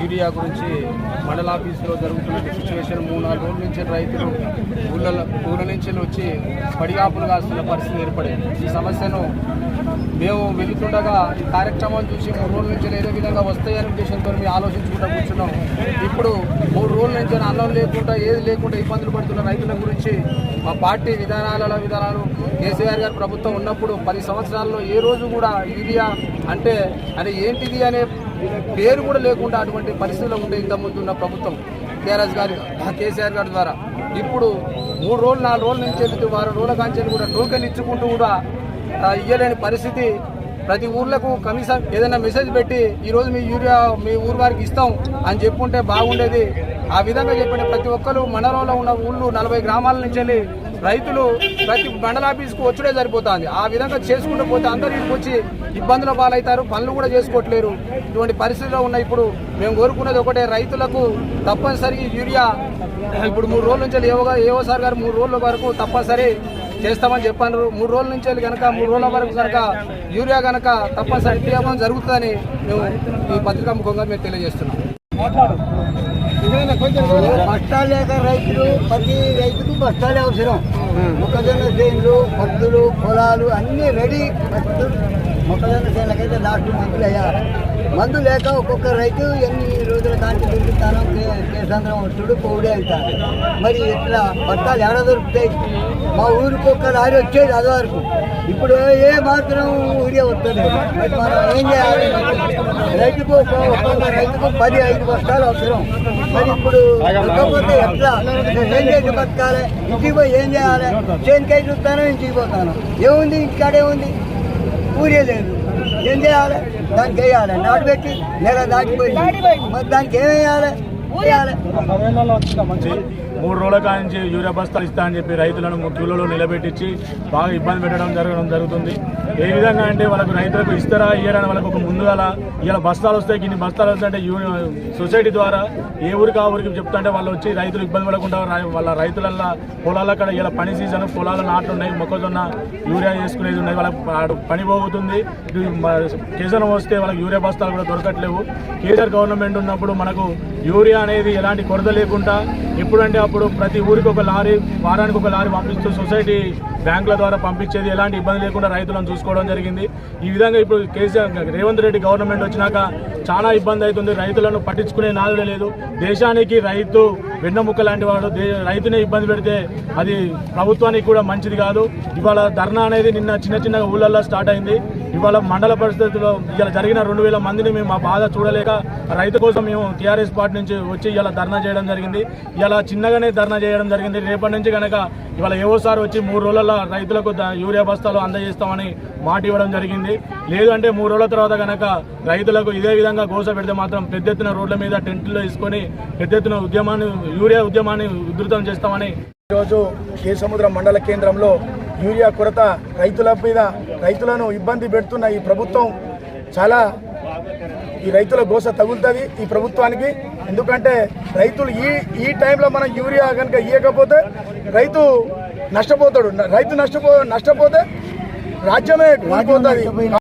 Urea గురించి మండల ఆఫీసులో జరుగుతున్న సిచ్యువేషన్ 3-4 రోజుల నుంచి రైతులు ఊళ్ళ నుంచి వచ్చి పడిగాపులు కాస్తున్న పరిస్థితి ఏర్పడింది. ఈ సమస్యను మేము వెళుతుండగా ఈ కార్యక్రమం చూసి 3 రోజుల నుంచి ఏదో విధంగా వస్తాయనే ఉద్దేశంతో మేము ఆలోచించుకుంటూ కూర్చున్నాం. ఇప్పుడు 3 రోజుల నుంచి అన్నం లేకుండా ఏది లేకుండా ఇబ్బందులు పడుతున్న రైతుల గురించి మా పార్టీ విధానాలు కేసీఆర్ గారు ప్రభుత్వం ఉన్నప్పుడు 10 సంవత్సరాల్లో ఏ రోజు కూడా యూరియా అంటే అది ఏంటిది అనే పేరు కూడా లేకుండా అటువంటి పరిస్థితుల్లో ఉండే ఇంతకుముందు ఉన్న ప్రభుత్వం కేసీఆర్ గారి ద్వారా ఇప్పుడు 3 రోజులు 4 రోజుల నుంచి వెళ్తూ 6 రోజుల కాంచెలు కూడా టోకెన్ ఇచ్చుకుంటూ కూడా ఇయ్యలేని పరిస్థితి. ప్రతి ఊర్లకు కనీసం ఏదైనా మెసేజ్ పెట్టి ఈరోజు మీ యూరియా మీ ఊరు వారికి ఇస్తాం అని చెప్పుంటే బాగుండేది. ఆ విధంగా చెప్పిన ప్రతి ఒక్కరు మండలంలో ఉన్న ఊళ్ళు 40 గ్రామాల నుంచి వెళ్ళి రైతులు ప్రతి మండల ఆఫీస్కు వచ్చుడే సరిపోతుంది. ఆ విధంగా చేసుకుంటూ పోతే అందరూ ఇంటికి వచ్చి ఇబ్బందుల పాలవుతారు, పనులు కూడా చేసుకోవట్లేరు. ఇటువంటి పరిస్థితిలో ఉన్న ఇప్పుడు మేము కోరుకున్నది ఒకటే, రైతులకు తప్పనిసరిగా యూరియా ఇప్పుడు 3 రోజుల నుంచి ఏవో సార్ గారు 3 రోజుల వరకు తప్పనిసరి చేస్తామని చెప్పారు. 3 రోజుల నుంచి కనుక 3 రోజుల వరకు కనుక యూరియా కనుక తప్పనిసరి ఇవ్వడం జరుగుతుందని మేము ఈ పత్రికా ముఖంగా మేము తెలియజేస్తున్నాం. బస్తాలు లేక రైతులు ప్రతి రైతుకు బస్తాలే అవసరం. మొక్కజొన్న చేనులు, పత్తులు, పొలాలు అన్నీ రెడీ. మొక్కజొన్న చేనులకైతే లాస్ట్ మందులు వేయాలి. మందు లేక ఒక్కొక్క రైతు ఎన్ని రోజుల కాంచి దొరుకుతానో కేసాంధ్రం వస్తుడు పౌడే అవుతాడు. మరి ఇట్లా బస్తాలు ఎక్కడ దొరుకుతాయి? మా ఊరికి ఒక్క లారీ వచ్చేది అది వరకు. ఇప్పుడు ఏ మాత్రం ఊరియా వస్తుంది. మరి మనం ఏం చేయాలి? రైతుకు ఒక్కొక్క రైతుకు 10-5 బస్తాలు అవసరం. మరి ఇప్పుడు దొరకకపోతే ఎట్లా? ఏం చేసి బతకాలి? ఇంటికి పోయి ఏం చేయాలి? చేనికై చూస్తానో ఇంటికి పోతాను. ఏముంది ఇంటికాడే ఉంది, ఊరియా లేదు. ఏం చేయాలి? దానికి వేయాలి. నాటు పెట్టి నెల దాటిపోయింది. మరి దానికి ఏం వేయాలి? ఊరేయాలి. 3 రోజుల కానించి యూరియా బస్తాలు ఇస్తా అని చెప్పి రైతులను క్యూలలో నిలబెట్టించి బాగా ఇబ్బంది పెట్టడం జరుగుతుంది. ఏ విధంగా అంటే వాళ్ళకు రైతులకు ఇస్తారా ఇయ్యరని వాళ్ళకు ఒక ముందుగా ఇలా బస్తాలు వస్తాయి, ఇన్ని బస్తాలు వస్తాయంటే సొసైటీ ద్వారా ఏ ఊరికి ఆ ఊరికి చెప్తుంటే వాళ్ళు వచ్చి రైతులు ఇబ్బంది పడకుండా వాళ్ళ రైతులల్లో పొలాల అక్కడ ఇలా పని సీజన్ పొలాల నాట్లు ఉన్నాయి, మొక్కజొన్న యూరియా చేసుకునేది ఉన్నాయి, వాళ్ళకి పని పోతుంది. కేసీఆర్ వస్తే వాళ్ళకి యూరియా బస్తాలు కూడా దొరకట్లేవు. కేసీఆర్ గవర్నమెంట్ ఉన్నప్పుడు మనకు యూరియా అనేది ఎలాంటి కొరత లేకుండా ఎప్పుడంటే అప్పుడు ప్రతి ఊరికి ఒక లారీ, వారానికి ఒక లారీ పంపిస్తూ సొసైటీ బ్యాంకుల ద్వారా పంపించేది, ఎలాంటి ఇబ్బంది లేకుండా రైతులను చూసుకోవడం జరిగింది. ఈ విధంగా ఇప్పుడు కేసీఆర్ రేవంత్ రెడ్డి గవర్నమెంట్ వచ్చినాక చాలా ఇబ్బంది అవుతుంది. రైతులను పట్టించుకునే నాదులే లేదు. దేశానికి రైతు వెన్నెముక్క లాంటి వాడు. రైతునే ఇబ్బంది పెడితే అది ప్రభుత్వానికి కూడా మంచిది కాదు. ఇవాళ ధర్నా అనేది నిన్న చిన్న ఊళ్ళల్లో స్టార్ట్ అయింది. ఇవాళ మండల పరిస్థితుల్లో ఇలా జరిగిన 2000 మందిని మేము మా బాధ చూడలేక రైతు కోసం మేము టీఆర్ఎస్ పార్టీ నుంచి వచ్చి ఇలా ధర్నా చేయడం జరిగింది. ఇలా చిన్నగానే ధర్నా చేయడం జరిగింది. రేపటి నుంచి కనుక ఇవాళ ఏవోసారి వచ్చి 3 రోజుల రైతులకు యూరియా బస్తాలు అందజేస్తామని మాట ఇవ్వడం జరిగింది. లేదంటే 3 రోజుల తర్వాత కనుక రైతులకు ఇదే విధంగా గోస పెడితే మాత్రం పెద్ద ఎత్తున రోడ్ల మీద టెంట్లు తీసుకొని పెద్ద ఎత్తున యూరియా ఉద్యమాన్ని ఉధృతం చేస్తామని ఈరోజు కేసముద్రం మండల కేంద్రంలో యూరియా కొరత రైతుల మీద రైతులను ఇబ్బంది పెడుతున్న ఈ ప్రభుత్వం చాలా ఈ రైతుల గోస తగులుతుంది ఈ ప్రభుత్వానికి. ఎందుకంటే రైతులు ఈ టైంలో మనం యూరియా కనుక ఇవ్వకపోతే రైతు నష్టపోతాడు. రైతు నష్టపోతే రాజ్యమే కూలిపోతుంది.